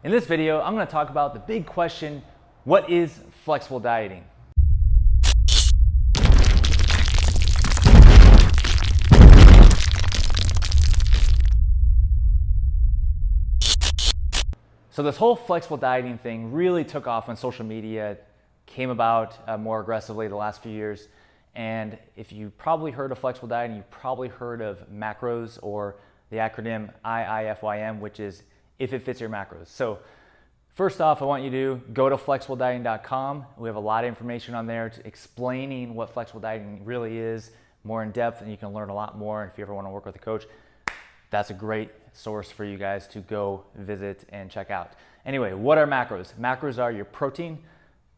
In this video, I'm going to talk about the big question, what is flexible dieting? So this whole flexible dieting thing really took off when social media came about more aggressively the last few years. And if you probably heard of flexible dieting, you probably heard of macros, or the acronym IIFYM, which is if it fits your macros. So first off, I want you to go to flexibledieting.com. We have a lot of information on there explaining what flexible dieting really is more in depth, and you can learn a lot more. If you ever want to work with a coach, that's a great source for you guys to go visit and check out. Anyway, what are macros? Macros are your protein,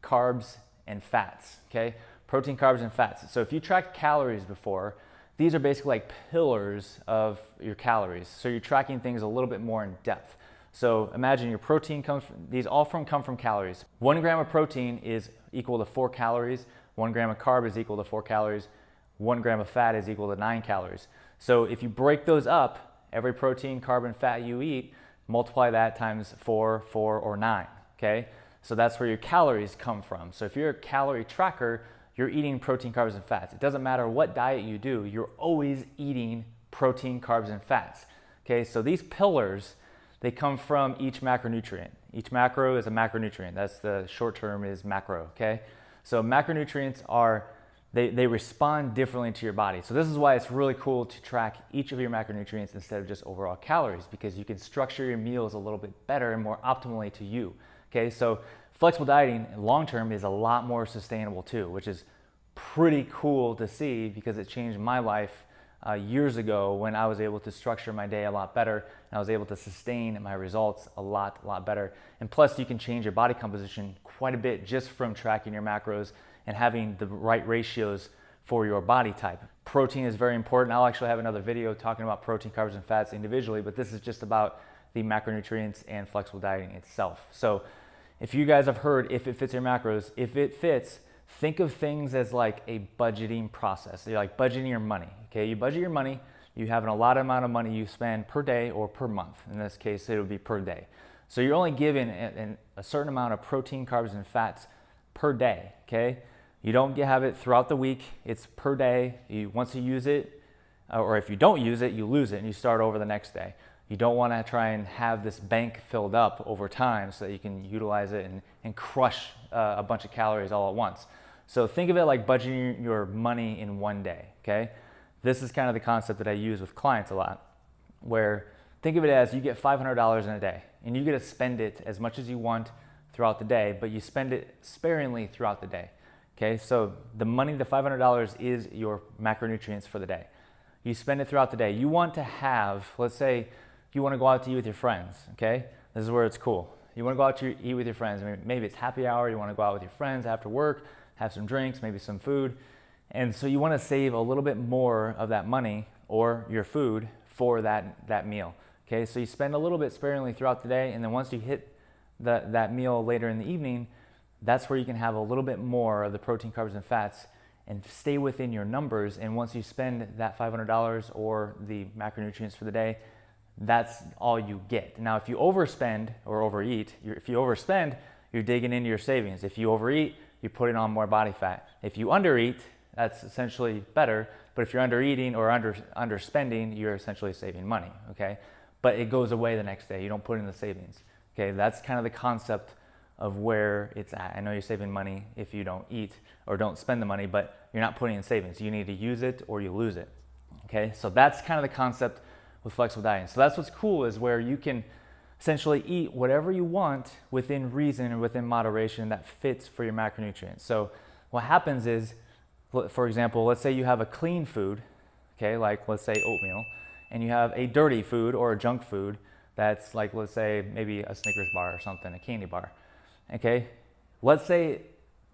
carbs, and fats, okay? Protein, carbs, and fats. So if you tracked calories before, these are basically like pillars of your calories. So you're tracking things a little bit more in depth. So imagine your protein comes from, these all come from calories. 1 gram of protein is equal to 4 calories. 1 gram of carb is equal to 4 calories. 1 gram of fat is equal to 9 calories. So if you break those up, every protein, carb, and fat you eat, multiply that times 4, or 9, okay? So that's where your calories come from. So if you're a calorie tracker, you're eating protein, carbs, and fats. It doesn't matter what diet you do, you're always eating protein, carbs, and fats, okay? So these pillars, they come from each macronutrient. Each macro is a macronutrient. That's the short term is macro, okay? So macronutrients are, they respond differently to your body. So this is why it's really cool to track each of your macronutrients instead of just overall calories, because you can structure your meals a little bit better and more optimally to you, okay? So flexible dieting long term is a lot more sustainable too, which is pretty cool to see because it changed my life years ago when I was able to structure my day a lot better, and I was able to sustain my results a lot better. And plus, you can change your body composition quite a bit just from tracking your macros and having the right ratios for your body type. Protein is very important. I'll actually have another video talking about protein, carbs, and fats individually, but this is just about the macronutrients and flexible dieting itself. So if you guys have heard if it fits your macros, if it fits, think of things as like a budgeting process. You're like budgeting your money, okay? You budget your money, you have an allotted amount of money you spend per day or per month. In this case, it would be per day. So you're only given a certain amount of protein, carbs, and fats per day, okay? You don't have it throughout the week, it's per day. Once you use it, or if you don't use it, you lose it and you start over the next day. You don't want to try and have this bank filled up over time so that you can utilize it and crush a bunch of calories all at once. So think of it like budgeting your money in one day, okay? This is kind of the concept that I use with clients a lot, where think of it as you get $500 in a day and you get to spend it as much as you want throughout the day, but you spend it sparingly throughout the day, okay? So the money, the $500 is your macronutrients for the day. You spend it throughout the day. You want to have, let's say, you want to go out to eat with your friends, okay? This is where it's cool. You want to go out to eat with your friends. Maybe it's happy hour. You want to go out with your friends after work, have some drinks, maybe some food. And so you want to save a little bit more of that money or your food for that meal, okay? So you spend a little bit sparingly throughout the day, and then once you hit that meal later in the evening, that's where you can have a little bit more of the protein, carbs, and fats and stay within your numbers. And once you spend that $500 or the macronutrients for the day, that's all you get. Now, if you overspend or overeat, if you overspend, you're digging into your savings. If you overeat, you're putting on more body fat. If you undereat, that's essentially better. But if you're undereating or underspending, you're essentially saving money, okay? But it goes away the next day. You don't put in the savings, okay? That's kind of the concept of where it's at. I know you're saving money if you don't eat or don't spend the money, but you're not putting in savings. You need to use it or you lose it, okay? So that's kind of the concept with flexible dieting. So that's what's cool, is where you can essentially eat whatever you want within reason and within moderation that fits for your macronutrients. So what happens is, for example, let's say you have a clean food, okay, like let's say oatmeal, and you have a dirty food or a junk food that's like, let's say maybe a Snickers bar or something, a candy bar, okay? Let's say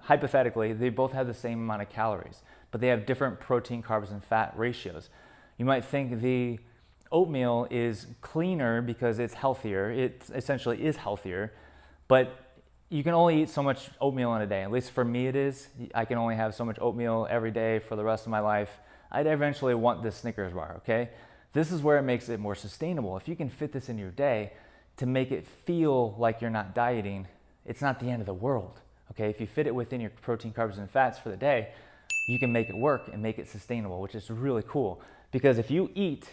hypothetically they both have the same amount of calories, but they have different protein, carbs, and fat ratios. You might think the oatmeal is cleaner because it's healthier. It essentially is healthier, but you can only eat so much oatmeal in a day. At least for me it is. I can only have so much oatmeal every day for the rest of my life. I'd eventually want this Snickers bar, okay? This is where it makes it more sustainable. If you can fit this in your day, to make it feel like you're not dieting, it's not the end of the world. Okay, if you fit it within your protein, carbs, and fats for the day, you can make it work and make it sustainable, which is really cool. Because if you eat,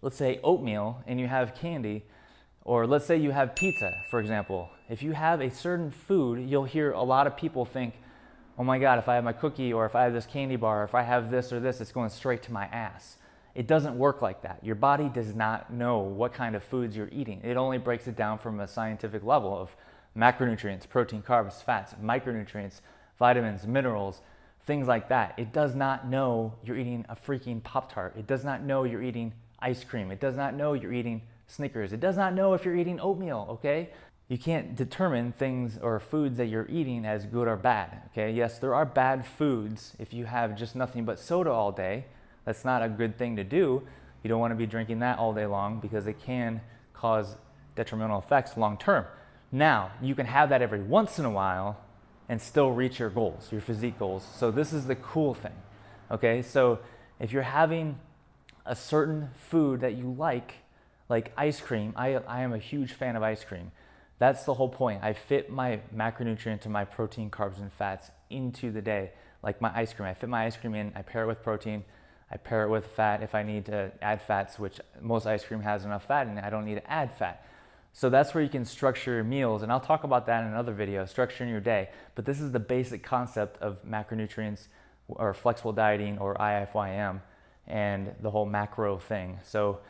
let's say, oatmeal and you have candy, or let's say you have pizza, for example, if you have a certain food, you'll hear a lot of people think, oh my God, if I have my cookie, or if I have this candy bar, or if I have this or this, it's going straight to my ass. It doesn't work like that. Your body does not know what kind of foods you're eating. It only breaks it down from a scientific level of macronutrients, protein, carbs, fats, micronutrients, vitamins, minerals, things like that. It does not know you're eating a freaking Pop-Tart. It does not know you're eating ice cream. It does not know you're eating Snickers. It does not know if you're eating oatmeal, okay? You can't determine things or foods that you're eating as good or bad, okay? Yes, there are bad foods if you have just nothing but soda all day. That's not a good thing to do. You don't want to be drinking that all day long because it can cause detrimental effects long term. Now, you can have that every once in a while and still reach your goals, your physique goals. So this is the cool thing, okay? So if you're having a certain food that you like ice cream, I am a huge fan of ice cream. That's the whole point. I fit my macronutrients and my protein, carbs, and fats into the day. Like my ice cream, I fit my ice cream in, I pair it with protein, I pair it with fat if I need to add fats, which most ice cream has enough fat in it, I don't need to add fat. So that's where you can structure your meals, and I'll talk about that in another video, structuring your day. But this is the basic concept of macronutrients or flexible dieting or IIFYM and the whole macro thing. So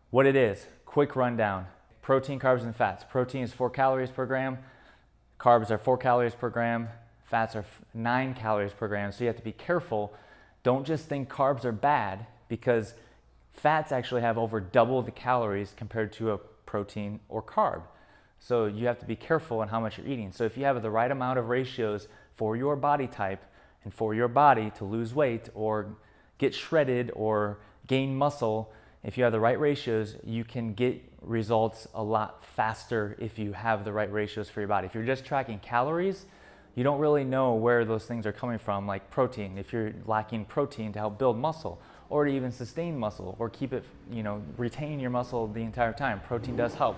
what it is, quick rundown. Protein, carbs, and fats. Protein is 4 calories per gram. Carbs are 4 calories per gram. Fats are 9 calories per gram. So you have to be careful. Don't just think carbs are bad, because fats actually have over double the calories compared to a protein or carb. So you have to be careful in how much you're eating. So if you have the right amount of ratios for your body type and for your body to lose weight or get shredded or gain muscle, if you have the right ratios, you can get results a lot faster if you have the right ratios for your body. If you're just tracking calories, you don't really know where those things are coming from, like protein. If you're lacking protein to help build muscle or to even sustain muscle or keep it, retain your muscle the entire time, protein does help.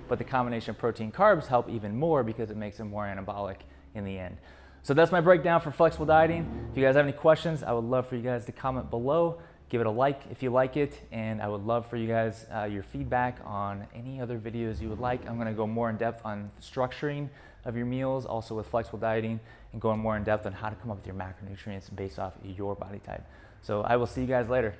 But the combination of protein carbs help even more because it makes it more anabolic in the end. So that's my breakdown for flexible dieting. If you guys have any questions, I would love for you guys to comment below. Give it a like if you like it, and I would love for you guys your feedback on any other videos you would like. I'm going to go more in depth on structuring of your meals, also with flexible dieting, and going more in depth on how to come up with your macronutrients based off your body type. So I will see you guys later.